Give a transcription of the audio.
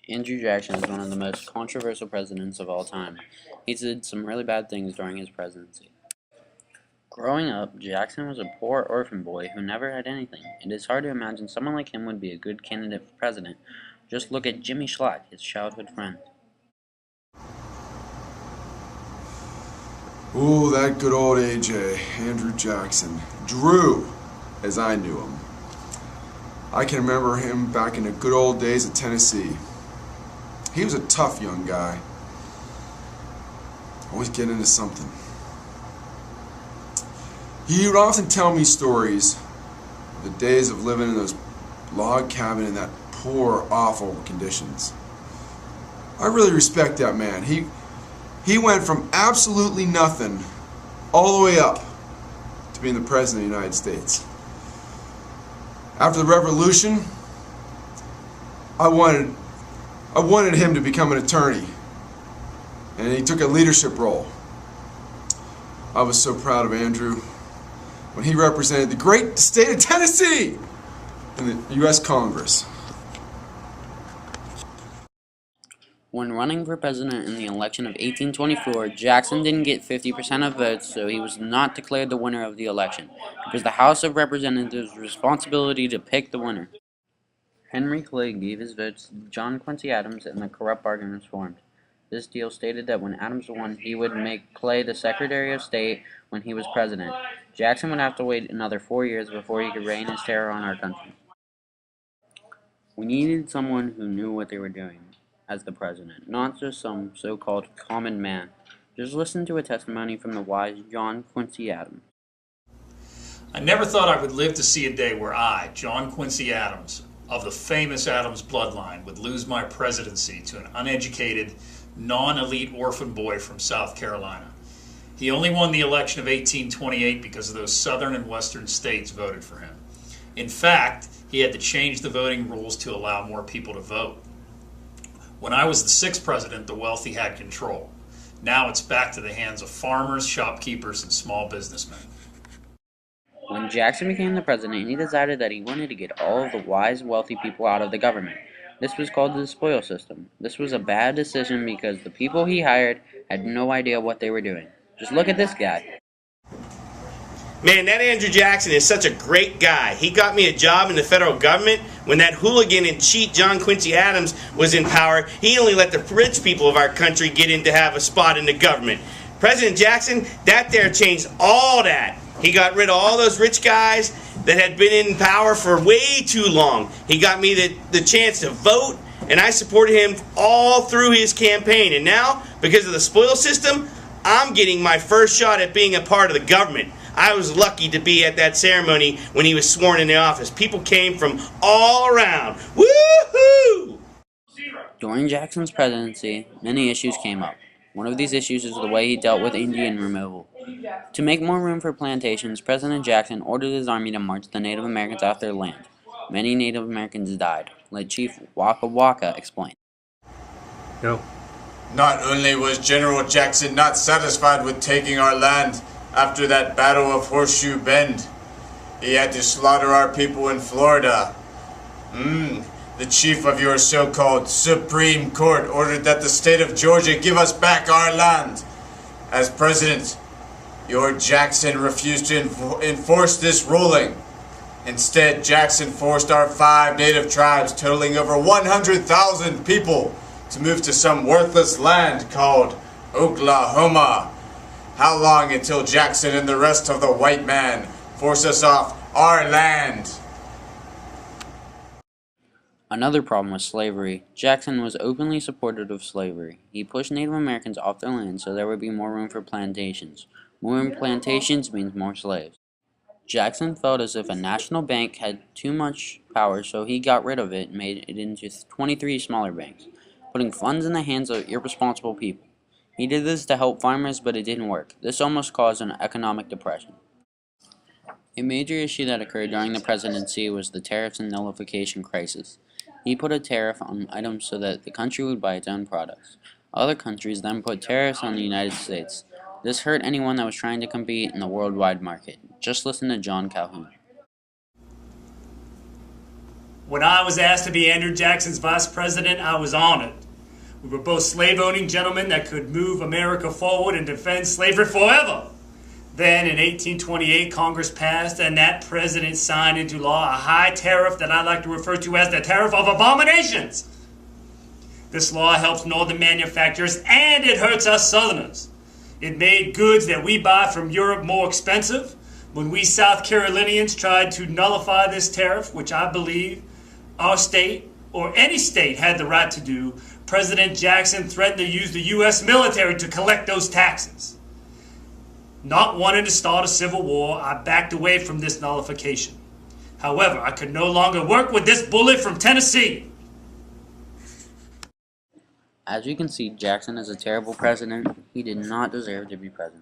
Andrew Jackson is one of the most controversial presidents of all time. He did some really bad things during his presidency. Growing up, Jackson was a poor orphan boy who never had anything. It is hard to imagine someone like him would be a good candidate for president. Just look at Jimmy Schlatt, his childhood friend. Ooh, that good old AJ, Andrew Jackson. Drew, as I knew him. I can remember him back in the good old days at Tennessee. He was a tough young guy. Always get into something. He would often tell me stories of the days of living in those log cabin in that poor, awful conditions. I really respect that man. He went from absolutely nothing all the way up to being the President of the United States. After the Revolution, I wanted him to become an attorney, and he took a leadership role. I was so proud of Andrew when he represented the great state of Tennessee in the U.S. Congress. When running for president in the election of 1824, Jackson didn't get 50% of votes, so he was not declared the winner of the election. It was the House of Representatives' responsibility to pick the winner. Henry Clay gave his votes to John Quincy Adams, and the corrupt bargain was formed. This deal stated that when Adams won, he would make Clay the Secretary of State when he was president. Jackson would have to wait another 4 years before he could reign his terror on our country. We needed someone who knew what they were doing as the president, not just some so-called common man. Just listen to a testimony from the wise John Quincy Adams. I never thought I would live to see a day where I, John Quincy Adams, of the famous Adams bloodline, would lose my presidency to an uneducated, non-elite orphan boy from South Carolina. He only won the election of 1828 because of those southern and western states voted for him. In fact, he had to change the voting rules to allow more people to vote. When I was the sixth president, the wealthy had control. Now it's back to the hands of farmers, shopkeepers, and small businessmen. When Jackson became the president, he decided that he wanted to get all of the wise, wealthy people out of the government. This was called the spoil system. This was a bad decision because the people he hired had no idea what they were doing. Just look at this guy. Man, that Andrew Jackson is such a great guy. He got me a job in the federal government. When that hooligan and cheat John Quincy Adams was in power, he only let the rich people of our country get in to have a spot in the government. President Jackson, that there changed all that. He got rid of all those rich guys that had been in power for way too long. He got me the chance to vote, and I supported him all through his campaign. And now, because of the spoil system, I'm getting my first shot at being a part of the government. I was lucky to be at that ceremony when he was sworn into office. People came from all around. Woohoo! During Jackson's presidency, many issues came up. One of these issues is the way he dealt with Indian removal. To make more room for plantations, President Jackson ordered his army to march the Native Americans off their land. Many Native Americans died. Let Chief Waka Waka explain. No. Not only was General Jackson not satisfied with taking our land after that Battle of Horseshoe Bend, he had to slaughter our people in Florida. The chief of your so-called Supreme Court ordered that the state of Georgia give us back our land. As president, your Jackson refused to enforce this ruling. Instead, Jackson forced our 5 native tribes, totaling over 100,000 people, to move to some worthless land called Oklahoma. How long until Jackson and the rest of the white man force us off our land? Another problem was slavery. Jackson was openly supportive of slavery. He pushed Native Americans off their land so there would be more room for plantations. More plantations means more slaves. Jackson felt as if a national bank had too much power, so he got rid of it and made it into 23 smaller banks, putting funds in the hands of irresponsible people. He did this to help farmers, but it didn't work. This almost caused an economic depression. A major issue that occurred during the presidency was the tariffs and nullification crisis. He put a tariff on items so that the country would buy its own products. Other countries then put tariffs on the United States. This hurt anyone that was trying to compete in the worldwide market. Just listen to John Calhoun. When I was asked to be Andrew Jackson's vice president, I was honored. We were both slave-owning gentlemen that could move America forward and defend slavery forever. Then, in 1828, Congress passed, and that president signed into law a high tariff that I like to refer to as the Tariff of Abominations. This law helps northern manufacturers, and it hurts us southerners. It made goods that we buy from Europe more expensive. When we South Carolinians tried to nullify this tariff, which I believe our state or any state had the right to do, President Jackson threatened to use the U.S. military to collect those taxes. Not wanting to start a civil war, I backed away from this nullification. However, I could no longer work with this bully from Tennessee. As you can see, Jackson is a terrible president. He did not deserve to be president.